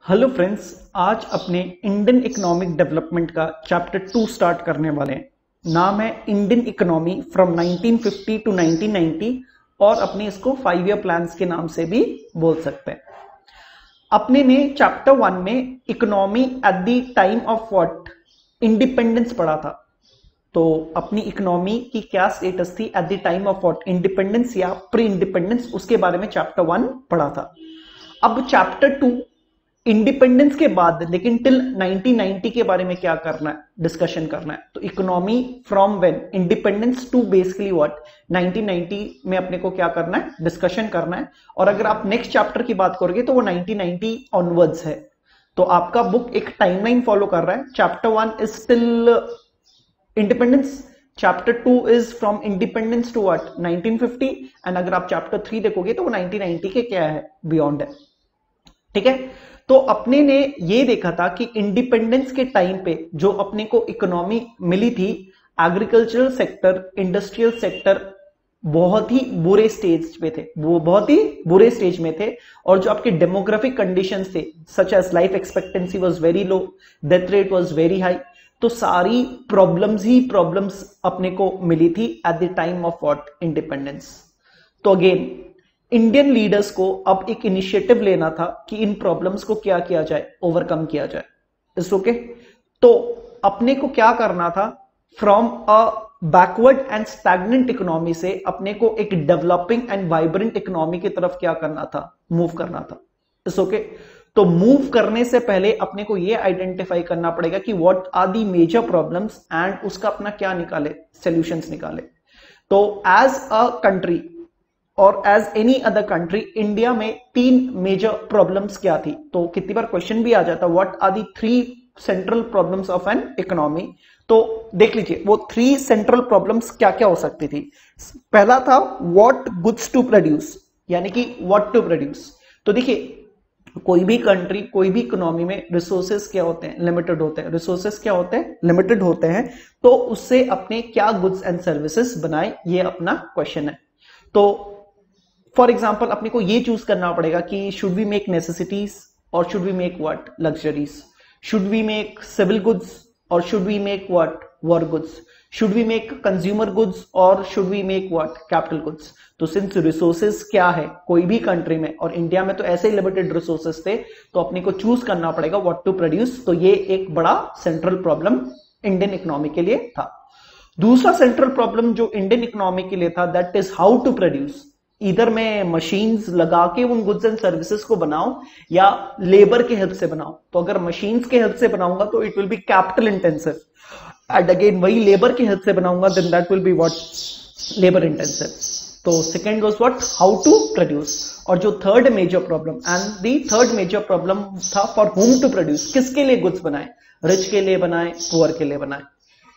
Hello friends, आज अपने Indian economic development का चैप्टर 2 स्टार्ट करने वाले हैं। नाम है इंडियन इकोनॉमी फ्रॉम 1950 टू 1990 और अपने इसको 5 ईयर प्लान्स के नाम से भी बोल सकते हैं। अपने ने चैप्टर 1 में economy eight the time of what independence पढ़ा था। तो अपनी इकोनॉमी की क्या स्टेटस थी at the time of what independence या प्री इंडिपेंडेंस, उसके बारे में चैप्टर 1 पढ़ा था। अब चैप्टर 2 इंडिपेंडेंस के बाद लेकिन टिल 1990 के बारे में क्या करना है, डिस्कशन करना है। तो economy from when independence to basically what 1990 में अपने को क्या करना है, डिस्कशन करना है। और अगर आप नेक्स्ट चैप्टर की बात करोगे तो वो 1990 ऑनवर्ड्स है। तो आपका बुक एक टाइमलाइन फॉलो कर रहा है। Chapter 1 is till independence, chapter 2 is from independence to what 1950 and अगर आप चैप्टर 3 देखोगे तो वो 1990 के क्या है, बियॉन्ड है। ठीक है, तो अपने ने ये देखा था कि इंडिपेंडेंस के टाइम पे जो अपने को इकोनॉमी मिली थी, एग्रीकल्चरल सेक्टर, इंडस्ट्रियल सेक्टर बहुत ही बुरे स्टेज पे थे, वो बहुत ही बुरे स्टेज में थे। और जो आपके डेमोग्राफिक कंडीशंस थे, such as life expectancy was very low, death rate was very high. तो सारी प्रॉब्लम्स अपने को मिली थी at the time of what independence. तो अगेन इंडियन लीडर्स को अब एक इनिशिएटिव लेना था कि इन प्रॉब्लम्स को क्या किया जाए, ओवरकम किया जाए। It's okay. तो अपने को क्या करना था, from a backward and stagnant economy से अपने को एक डेवलपिंग एंड वाइब्रेंट इकोनॉमी की तरफ क्या करना था, मूव करना था। It's okay. तो मूव करने से पहले अपने को यह आइडेंटिफाई करना पड़ेगा कि what are the major problems and उसका अपना क्या निकाले, सॉल्यूशंस निकाले। तो एज अ कंट्री और as any other country, India में 3 मेजर प्रॉब्लम्स क्या थी। तो कितनी बार क्वेश्चन भी आ जाता, what are the 3 central problems of an economy. तो देख लीजिए वो 3 सेंट्रल प्रॉब्लम्स क्या क्या हो सकती थी। पहला था व्हाट गुड्स टू प्रोड्यूस, यानी कि व्हाट टू प्रोड्यूस। तो देखिए कोई भी कंट्री, कोई भी इकोनॉमी में रिसोर्सेस क्या होते हैं, लिमिटेड होते हैं। रिसोर्सेस क्या होते हैं, लिमिटेड होते हैं। तो उससे अपने क्या गुड्स एंड सर्विसेज बनाए, ये अपना क्वेश्चन है। तो फॉर एग्जाम्पल अपने को ये चूज करना पड़ेगा कि शुड वी मेक नेसेसिटीज और should we make what luxuries, should we make civil goods और should we make what work goods, should we make consumer goods और should we make what capital goods. तो since resources क्या है कोई भी country में, और इंडिया में तो ऐसे ही लिमिटेड रिसोर्सेज थे, तो अपने को चूज करना पड़ेगा व्हाट टू प्रोड्यूस। तो ये एक बड़ा सेंट्रल प्रॉब्लम इंडियन इकोनॉमी के लिए था। दूसरा सेंट्रल प्रॉब्लम जो इंडियन इकोनॉमी के लिए था, that is how to produce. इधर मैं मशीन्स लगा के उन गुड्स एंड सर्विसेज को बनाऊं या लेबर के हेल्प से बनाऊं। तो अगर मशीन्स के हेल्प से बनाऊंगा तो it will be capital intensive, and again वही लेबर के हेल्प से बनाऊंगा then that will be what labour intensive. तो second was what how to produce. और जो third major problem, and the third major problem था फॉर होम टू प्रोड्यूस, किसके लिए गुड्स बनाए, रिच के लिए बनाए, पुअर के लिए बनाए।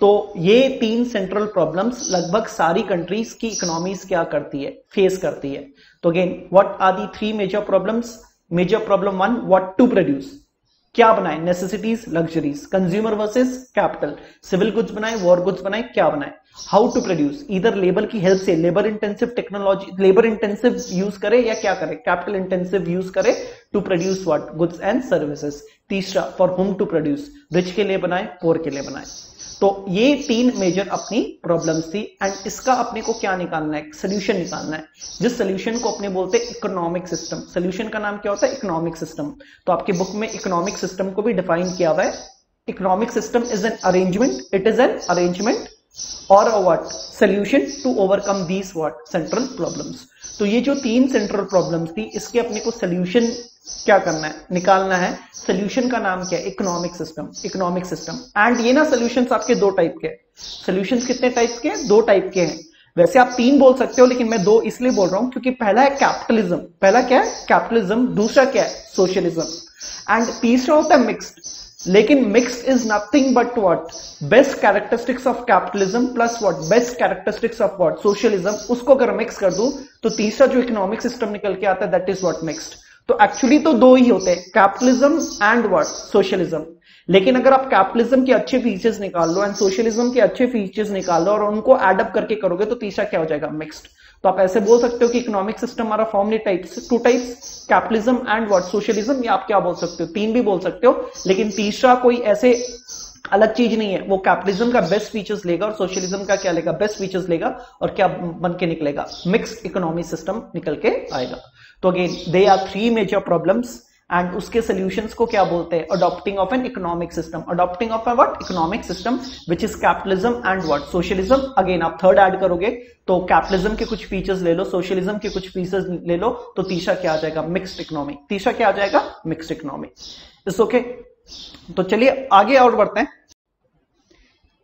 तो ये 3 सेंट्रल प्रॉब्लम्स लगभग सारी कंट्रीज की इकोनॉमीज क्या करती है, फेस करती है। तो again what are the 3 major problems. Major problem 1 what to produce, क्या बनाए, necessities, luxuries, consumer versus capital, civil goods बनाए, वॉर गुड्स बनाए, क्या बनाए। हाउ टू प्रोड्यूस, इधर लेबर की हेल्प से, labour intensive technology, labour intensive use करे या क्या करे, कैपिटल इंटेंसिव यूज करे to produce what goods and services. तीसरा for whom to produce, rich के लिए बनाए, पुअर के लिए बनाए। तो ये 3 मेजर अपनी प्रॉब्लम्स थी एंड इसका अपने को क्या निकालना है, सोल्यूशन निकालना है, जिस सोल्यूशन को अपने बोलते हैं इकोनॉमिक सिस्टम। सोल्यूशन का नाम क्या होता है, इकोनॉमिक सिस्टम। तो आपकी बुक में इकोनॉमिक सिस्टम को भी डिफाइन किया हुआ है। Economic system is an arrangement, it is an arrangement और a what solution to overcome these what central problems. तो ये जो 3 सेंट्रल प्रॉब्लम्स थी, इसके अपने को सोल्यूशन क्या करना है, निकालना है। सोल्यूशन का नाम क्या है, economic system, economic system. And ये ना सोल्यूशंस आपके 2 टाइप के, सोल्यूशंस कितने टाइप के हैं, 2 टाइप के हैं। वैसे आप 3 बोल सकते हो लेकिन मैं 2 इसलिए बोल रहा हूं क्योंकि पहला है कैपिटलिज्म, पहला क्या है कैपिटलिज्म, दूसरा क्या है सोशलिज्म, एंड तीसरा होता है मिक्स्ड। लेकिन mixed is nothing but what best characteristics of capitalism plus what best characteristics of what socialism. उसको अगर मिक्स कर दूं तो तीसरा जो इकोनॉमिक सिस्टम निकल के आता है दैट इज व्हाट मिक्स्ड। तो एक्चुअली तो 2 ही होते हैं, कैपिटलिज्म एंड व्हाट सोशलिज्म। लेकिन अगर आप कैपिटलिज्म के अच्छे फीचर्स निकाल लो एंड सोशलिज्म के अच्छे फीचर्स निकाल लो और उनको एडअप करके करोगे तो तीसरा क्या हो जाएगा, मिक्स्ड। तो आप ऐसे बोल सकते हो कि इकोनॉमिक सिस्टम हमारा फॉर्म नहीं types, 2 types, capitalism and what socialism, या आप क्या बोल सकते हो, 3 भी बोल सकते हो, लेकिन तीसरा कोई ऐसे अलग चीज नहीं है, वो कैपिटलिज्म का बेस्ट फीचर्स लेगा और सोशलिज्म का क्या लेगा, बेस्ट फीचर्स लेगा, और क्या बन के निकलेगा, मिक्स्ड इकोनॉमी सिस्टम निकल के आएगा। तो again they are 3 major problems and उसके सॉल्यूशंस को क्या बोलते हैं, adopting of an economic system, adopting of a what economic system which is capitalism and what socialism. Again आप थर्ड ऐड करोगे तो कैपिटलिज्म के कुछ फीचर्स ले लो, सोशलिज्म के कुछ फीचर्स ले लो, तो तीसरा क्या आ जाएगा, मिक्स्ड इकोनॉमी। तीसरा क्या आ जाएगा, मिक्स्ड इकोनॉमी। It's okay. तो चलिए आगे और बढ़ते हैं।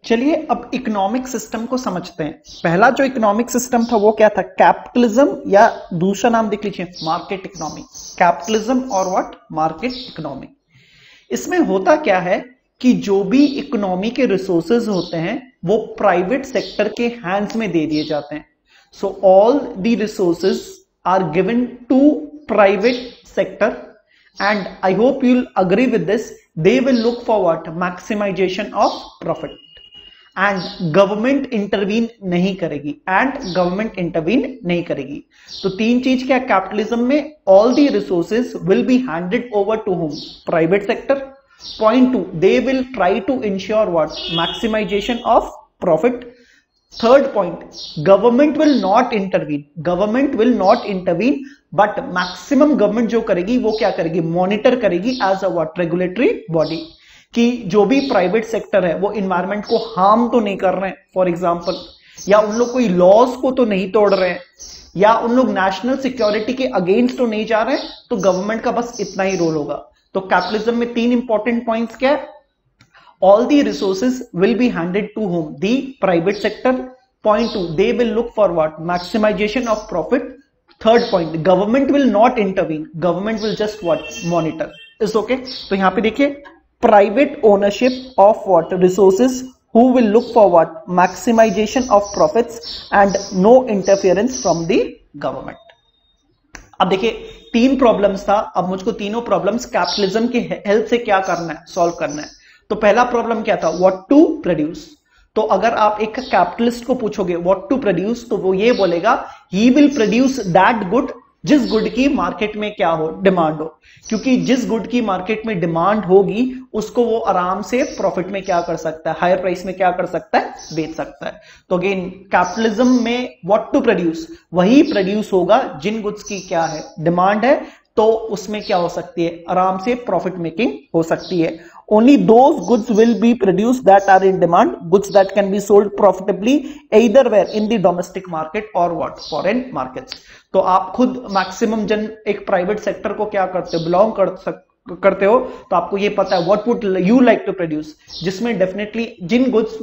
चलिए अब इकोनॉमिक सिस्टम को समझते हैं। पहला जो इकोनॉमिक सिस्टम था वो क्या था, कैपिटलिज्म, या दूसरा नाम देख लीजिए मार्केट इकोनॉमी। कैपिटलिज्म और व्हाट, मार्केट इकोनॉमी। इसमें होता क्या है कि जो भी इकोनॉमी के रिसोर्सेज होते हैं वो प्राइवेट सेक्टर के हैंड्स में दे दिए जाते हैं। So all the resources are given to private sector and I hope you will agree with this, they will look for what, maximisation of profit, and government intervene नहीं करेगी, तो 3 चीज क्या कैपिटलिज्म में, all the resources will be handed over to whom, private sector. Point 2, they will try to ensure what, maximisation of profit. Third point, government will not intervene, but maximum government जो करेगी वो क्या करेगी, monitor करेगी as a what, regulatory body, कि जो भी private sector है वो इन्वायरमेंट को हार्म तो नहीं कर रहे हैं फॉर एग्जांपल, या उन लोग कोई लॉज को तो नहीं तोड़ रहे हैं, या उन लोग नेशनल सिक्योरिटी के अगेंस्ट तो नहीं जा रहे हैं, तो गवर्नमेंट का बस इतना ही रोल होगा। तो कैपिटलिज्म में 3 इंपॉर्टेंट पॉइंट्स क्या है, all the resources will be handed to whom, the private sector. Point 2, they will look for what, maximisation of profit. Third point, government will not intervene, government will just what, monitor. Is okay. तो यहां पे देखिए, private ownership of what, resources, who will look for what, maximization of profits and no interference from the government। अब देखिए 3 problems था, अब मुझको तीनों प्रॉब्लम्स कैपिटलिज्म की हेल्प से क्या करना है, सॉल्व करना है। तो पहला प्रॉब्लम क्या था, व्हाट टू प्रोड्यूस। तो अगर आप एक कैपिटलिस्ट को पूछोगे व्हाट टू प्रोड्यूस, तो वो ये बोलेगा he will produce that good जिस गुड की मार्केट में क्या हो, डिमांड हो, क्योंकि जिस गुड की मार्केट में डिमांड होगी उसको वो आराम से प्रॉफिट में क्या कर सकता है, हायर प्राइस में क्या कर सकता है, बेच सकता है। तो अगेन कैपिटलिज्म में व्हाट टू प्रोड्यूस, वही प्रोड्यूस होगा जिन गुड्स की क्या है, डिमांड है, तो उसमें क्या हो सकती है, आराम से प्रॉफिट मेकिंग हो सकती है। Only those goods will be produced that are in demand, goods that can be sold profitably either where in the domestic market or what, foreign markets। तो आप खुद मैक्सिमम जन एक प्राइवेट सेक्टर को क्या करते हो, बिलोंग करते हो, तो आपको ये पता है what would you like to produce, जिसमें डेफिनेटली जिन गुड्स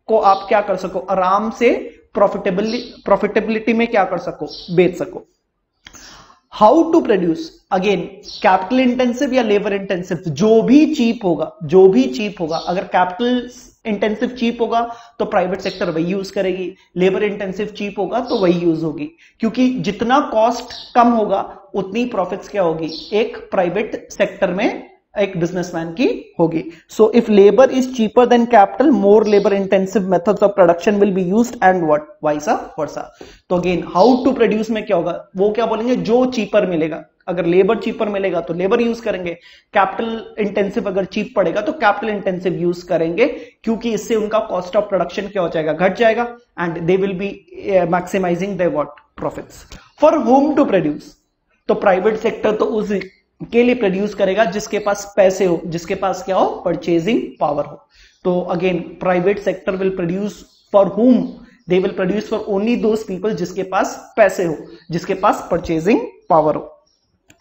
को आप क्या कर सको, आराम से प्रॉफिटेबिलिटी में क्या कर सको, बेच सको। How to produce, again capital intensive या लेबर इंटेंसिव, जो भी चीप होगा, अगर कैपिटल इंटेंसिव चीप होगा तो प्राइवेट सेक्टर वही यूज करेगी, लेबर इंटेंसिव चीप होगा तो वही यूज होगी, क्योंकि जितना कॉस्ट कम होगा उतनी प्रॉफिट्स क्या होगी, एक प्राइवेट सेक्टर में एक बिजनेसमैन की होगी। So if labour is cheaper then capital, more labour intensive methods of production will be used and what, vice versa. तो अगेन हाउ टू प्रोड्यूस में क्या होगा, वो क्या बोलेंगे, जो चीपर मिलेगा, अगर लेबर चीपर मिलेगा तो लेबर यूज करेंगे, कैपिटल इंटेंसिव अगर चीप पड़ेगा तो कैपिटल इंटेंसिव यूज करेंगे, क्योंकि इससे उनका कॉस्ट ऑफ प्रोडक्शन क्या हो जाएगा, घट जाएगा, and they will be maximising their what, profits. For whom to produce, तो प्राइवेट सेक्टर तो उस के लिए प्रोड्यूस करेगा जिसके पास पैसे हो, जिसके पास क्या हो, परचेजिंग पावर हो। तो again private sector will produce for whom, they will produce for only those people जिसके पास पैसे हो, जिसके पास परचेजिंग पावर हो।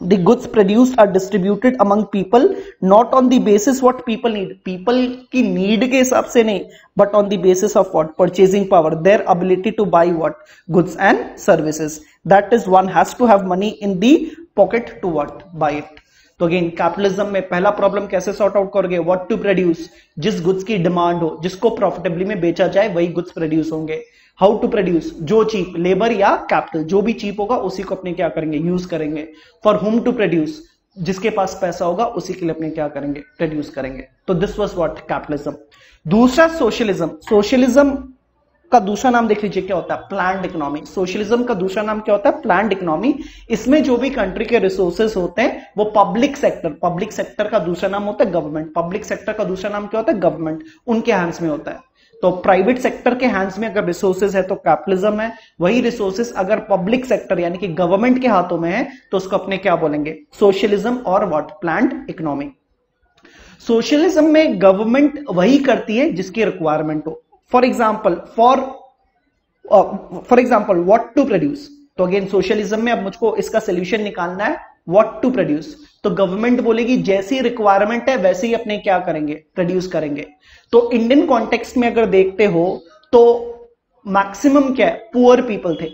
The goods produced are distributed among people not on the basis what people need, people की need के हिसाब से नहीं, but on the basis of what, purchasing power, their ability to buy what, goods and services। That is, one has to have money in the pocket to what, buy it। तो again capitalism में पहला problem कैसे sort out करोगे, what to produce, जिस goods की demand हो, जिसको profitably में बेचा जाए वही गुड्स प्रोड्यूस होंगे। हाउ टू प्रोड्यूस, जो चीप, लेबर या कैपिटल, जो भी चीप होगा उसी को अपने क्या करेंगे, यूज करेंगे। फॉर हुम टू प्रोड्यूस, जिसके पास पैसा होगा उसी के लिए अपने क्या करेंगे, प्रोड्यूस करेंगे। तो दिस वाज व्हाट, कैपिटलिज्म। दूसरा सोशलिज्म। सोशलिज्म का दूसरा नाम देख लीजिए क्या होता है, प्लान्ड इकोनॉमी। सोशलिज्म का दूसरा नाम क्या होता है, प्लान्ड इकोनॉमी। इसमें जो भी कंट्री के रिसोर्सेस होते हैं वो पब्लिक सेक्टर का दूसरा नाम होता है गवर्नमेंट, पब्लिक सेक्टर का दूसरा नाम क्या होता है, गवर्नमेंट, उनके हैंड्स में होता है। तो प्राइवेट सेक्टर के हैंड्स में अगर रिसोर्सेज है तो कैपिटलिज्म है, वही रिसोर्सेज अगर पब्लिक सेक्टर यानी कि गवर्नमेंट के हाथों में है तो उसको अपने क्या बोलेंगे, सोशलिज्म और व्हाट, प्लान्ड इकोनॉमी। सोशलिज्म में गवर्नमेंट वही करती है जिसकी रिक्वायरमेंट हो। For example what to produce, तो अगेन सोशलिज्म में अब मुझको इसका सोल्यूशन निकालना है, व्हाट टू प्रोड्यूस, तो गवर्नमेंट बोलेगी जैसी रिक्वायरमेंट है वैसे ही अपने क्या करेंगे, प्रोड्यूस करेंगे। तो इंडियन कॉन्टेक्स्ट में अगर देखते हो तो मैक्सिमम क्या है, पुअर पीपल थे,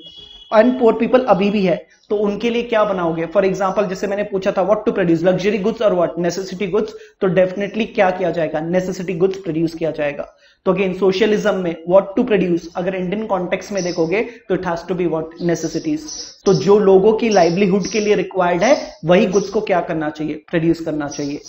अनपुअर पीपल अभी भी है, तो उनके लिए क्या बनाओगे। फॉर एग्जांपल जैसे मैंने पूछा था what to produce, luxury goods और व्हाट, नेसेसिटी गुड्स, तो डेफिनेटली क्या किया जाएगा, नेसेसिटी गुड्स प्रोड्यूस किया जाएगा। तो अगेन सोशलिज्म में व्हाट टू प्रोड्यूस अगर इंडियन कॉन्टेक्स्ट में देखोगे तो it has to be what, necessities. तो जो लोगों की लाइवलीहुड के लिए रिक्वायर्ड है वही गुड्स को क्या करना चाहिए, प्रोड्यूस करना चाहिए।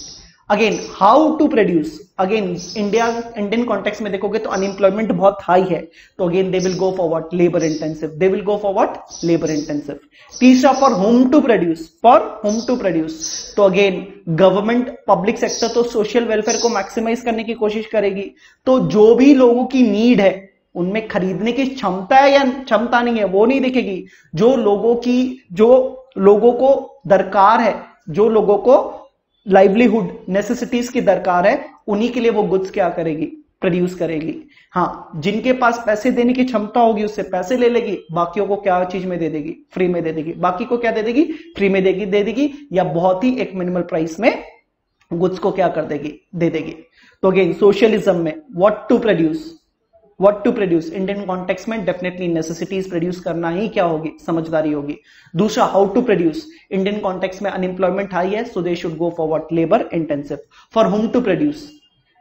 Again how to produce, again Indian context में देखोगे तो अनएम्प्लॉयमेंट बहुत हाई है, तो again they will go for what, labour intensive, they will go for what, labour intensive. तीसरा for whom to produce, for whom to produce, तो again government public sector तो social welfare को maximise करने की कोशिश करेगी, तो जो भी लोगों की नीड है उनमें खरीदने की क्षमता है या क्षमता नहीं है वो नहीं देखेगी, जो लोगों को दरकार है, जो लोगों को लाइवलीहुड नेसेसिटीज की दरकार है, उन्हीं के लिए वो गुड्स क्या करेगी, प्रोड्यूस करेगी। हाँ, जिनके पास पैसे देने की क्षमता होगी उससे पैसे ले लेगी, बाकियों को क्या चीज में दे देगी, फ्री में दे देगी। बाकी को क्या दे देगी, फ्री में दे देगी या बहुत ही एक मिनिमल प्राइस में गुड्स को क्या कर देगी, दे देगी। तो अगेन सोशलिज्म में what to produce Indian context में डेफिनेटली नेसेसिटीज प्रोड्यूस करना ही क्या होगी, समझदारी होगी। दूसरा how to produce, Indian context में अनएम्प्लॉयमेंट हाई है so they should go for what, labour intensive. For whom to produce,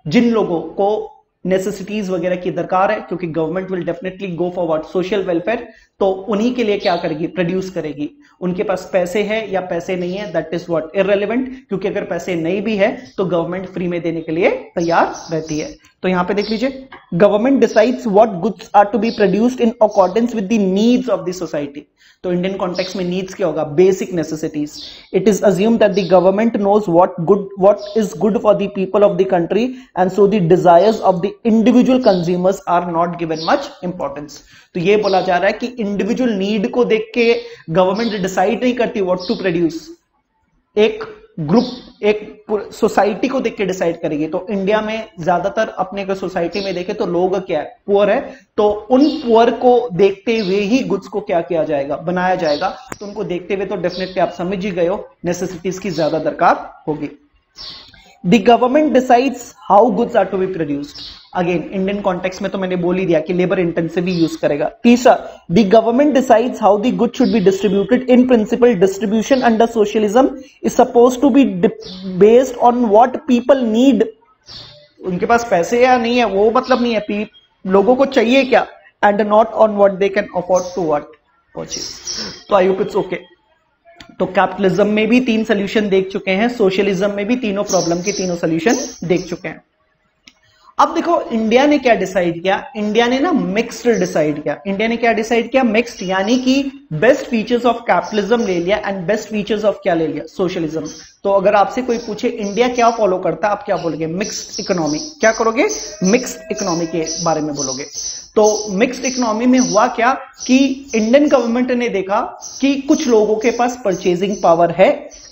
जिन लोगों को नेसेसिटीज वगैरह की दरकार है, क्योंकि government will definitely go for what, social welfare, तो उन्हीं के लिए क्या करेगी, प्रोड्यूस करेगी। उनके पास पैसे है या पैसे नहीं है दैट इज व्हाट, इररिलेवेंट, क्योंकि अगर पैसे नहीं भी है तो गवर्नमेंट फ्री में देने के लिए तैयार रहती है। तो यहां पे देख लीजिए, government decides what goods are to be produced in accordance with the needs of the society. तो इंडियन कॉन्टेक्स्ट में नीड्स क्या होगा, basic necessities. It is assumed that the government knows what is good for the people of the country and so the desires of the individual consumers are not given much importance. तो ये बोला जा रहा है कि individual need को देख के गवर्नमेंट डिसाइड नहीं करती व्हाट टू प्रोड्यूस, एक ग्रुप, एक सोसाइटी को देख के डिसाइड करेगी। तो इंडिया में ज्यादातर अपने को सोसाइटी में देखे तो लोग क्या है, पुअर है, तो उन पुअर को देखते हुए ही गुड्स को क्या किया जाएगा, बनाया जाएगा। तो उनको देखते हुए तो डेफिनेटली आप समझ ही गए हो नेसेसिटीज की ज्यादा दरकार होगी। The government decides how goods are to be produced, again Indian context में तो मैंने बोल ही दिया कि लेबर इंटेंसिव ही यूज करेगा। तीसरा, the government decides how the good should be distributed. In principle distribution under socialism is suppose to be based on what people need. उनके पास पैसे या नहीं है वो मतलब नहीं है, लोगों को चाहिए क्या, and not on what they can afford to what purchase. तो आई होप इट्स ओके। तो कैपिटलिज्म में भी 3 सोल्यूशन देख चुके हैं, सोशलिज्म में भी तीनों प्रॉब्लम के तीनों सोल्यूशन देख चुके हैं। अब देखो इंडिया ने क्या डिसाइड किया, इंडिया ने ना मिक्स्ड डिसाइड किया। इंडिया ने क्या डिसाइड किया, मिक्स्ड, यानी कि बेस्ट फीचर्स ऑफ कैपिटलिज्म ले लिया एंड बेस्ट फीचर्स ऑफ क्या ले लिया, सोशलिज्म। तो अगर आपसे कोई पूछे इंडिया क्या फॉलो करता है, आप क्या बोलोगे, मिक्स्ड इकोनॉमी। क्या करोगे, मिक्स्ड इकोनॉमी के बारे में बोलोगे। तो मिक्स्ड इकोनॉमी में हुआ क्या कि इंडियन गवर्नमेंट ने देखा कि कुछ लोगों के पास परचेजिंग पावर है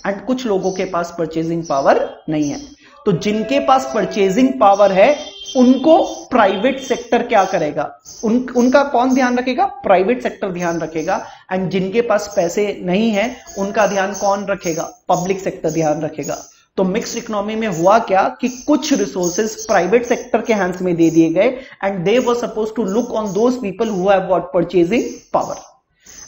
एंड कुछ लोगों के पास परचेजिंग पावर नहीं है। तो जिनके पास परचेजिंग पावर है उनको प्राइवेट सेक्टर क्या करेगा, उनका कौन ध्यान रखेगा, प्राइवेट सेक्टर ध्यान रखेगा। एंड जिनके पास पैसे नहीं है उनका ध्यान कौन रखेगा, पब्लिक सेक्टर ध्यान रखेगा। तो मिक्स्ड इकोनॉमी में हुआ क्या कि कुछ रिसोर्सेज प्राइवेट सेक्टर के हैंड्स में दे दिए गए and they were suppose to look on those people who have what, purchasing power.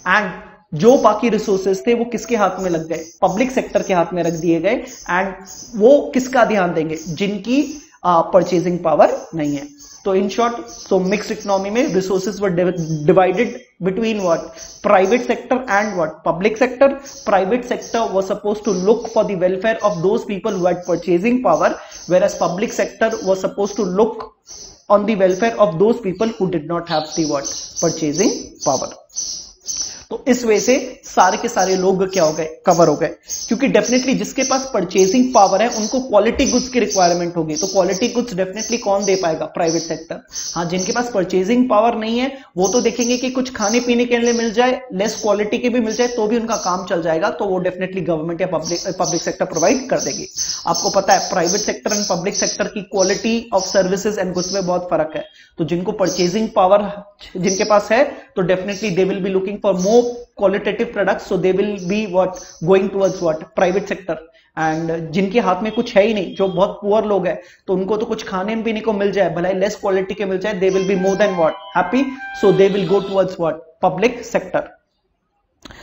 And जो बाकी रिसोर्सेज थे वो किसके हाथ में लग गए, पब्लिक सेक्टर के हाथ में रख दिए गए। एंड वो किसका ध्यान देंगे, जिनकी परचेजिंग पावर नहीं है। तो in short, so mixed economy में resources were divided between what, private sector and what, public sector. Private sector was supposed to look for the welfare of those people who had purchasing power, whereas public sector was supposed to look on the welfare of those people who did not have the what purchasing power. तो इस वजह से सारे के सारे लोग क्या हो गए, कवर हो गए, क्योंकि डेफिनेटली जिसके पास परचेजिंग पावर है उनको क्वालिटी गुड्स की रिक्वायरमेंट होगी, तो क्वालिटी गुड्स डेफिनेटली कौन दे पाएगा, प्राइवेट सेक्टर। हाँ, जिनके पास परचेजिंग पावर नहीं है वो तो देखेंगे कि कुछ खाने पीने के लिए मिल जाए, लेस क्वालिटी के भी मिल जाए तो भी उनका काम चल जाएगा, तो वो डेफिनेटली गवर्नमेंट या पब्लिक सेक्टर प्रोवाइड कर देगी। आपको पता है private sector and public sector की quality of services and goods में बहुत फर्क है, तो जिनको परचेजिंग पावर जिनके पास है तो definitely they will be looking for more qualitative products, so they will be what going towards what private sector, and जिनके हाथ में कुछ है ही नहीं, जो बहुत पुअर लोग हैं, तो उनको तो कुछ खाने पीने को मिल जाए, भले लेस क्वालिटी के मिल जाए, they will be more than what happy, so they will go towards what public sector.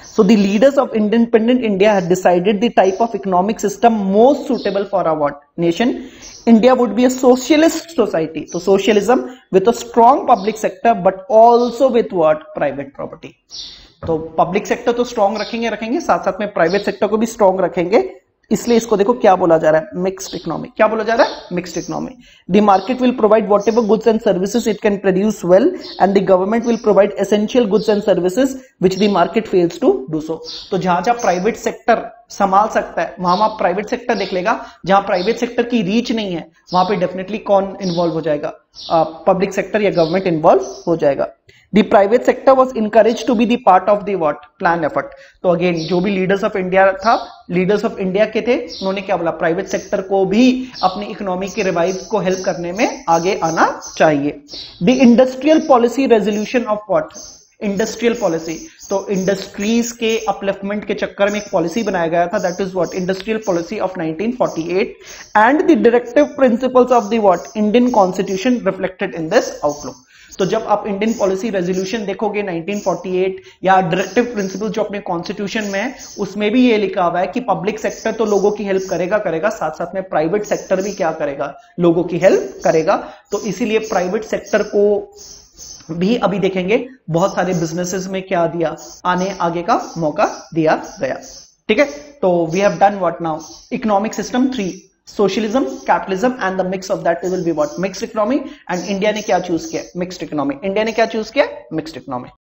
So the leaders of independent India had decided the type of economic system most suitable for our what nation. India would be a socialist society, so socialism with a strong public sector but also with what private property. तो public sector तो strong रखेंगे, साथ साथ में private sector को भी strong रखेंगे, इसलिए इसको देखो क्या बोला जा रहा है, मिक्स्ड इकोनॉमी। क्या बोला जा रहा है, mixed economy. The market will provide whatever goods and services it can produce well and the government will provide essential goods and services which the market fails to do so. तो जहां जहां private sector संभाल सकता है वहां private sector देख लेगा, जहां प्राइवेट सेक्टर की रीच नहीं है वहां पे डेफिनेटली कौन इन्वॉल्व हो जाएगा, पब्लिक सेक्टर या गवर्नमेंट इन्वॉल्व हो जाएगा। The private sector was encouraged to be the part of the what plan effort. तो अगेन जो भी लीडर्स ऑफ इंडिया था, लीडर्स ऑफ इंडिया के थे, उन्होंने क्या बोला, प्राइवेट सेक्टर को भी अपनी इकोनॉमी के रिवाइव को हेल्प करने में आगे आना चाहिए। The industrial policy resolution of what, industrial policy, तो इंडस्ट्रीज के अपलिफ्टमेंट के चक्कर में एक पॉलिसी बनाया गया था, that is what industrial policy of 1948 and the directive principles of the what Indian constitution reflected in this outlook. तो जब आप इंडियन पॉलिसी रेजोल्यूशन देखोगे 1948 या डायरेक्टिव प्रिंसिपल जो अपने कॉन्स्टिट्यूशन में है, उसमें भी ये लिखा हुआ है कि पब्लिक सेक्टर तो लोगों की हेल्प करेगा, साथ साथ में प्राइवेट सेक्टर भी क्या करेगा, लोगों की हेल्प करेगा। तो इसीलिए प्राइवेट सेक्टर को भी अभी देखेंगे बहुत सारे बिजनेसेस में क्या दिया, आगे का मौका दिया गया। ठीक है, तो we have done what now, economic system 3, socialism, capitalism and the mix of that will be what mixed economy. एंड इंडिया ने क्या चूज किया, मिक्स्ड इकोनॉमी। इंडिया ने क्या चूज किया, मिक्स्ड इकोनॉमी।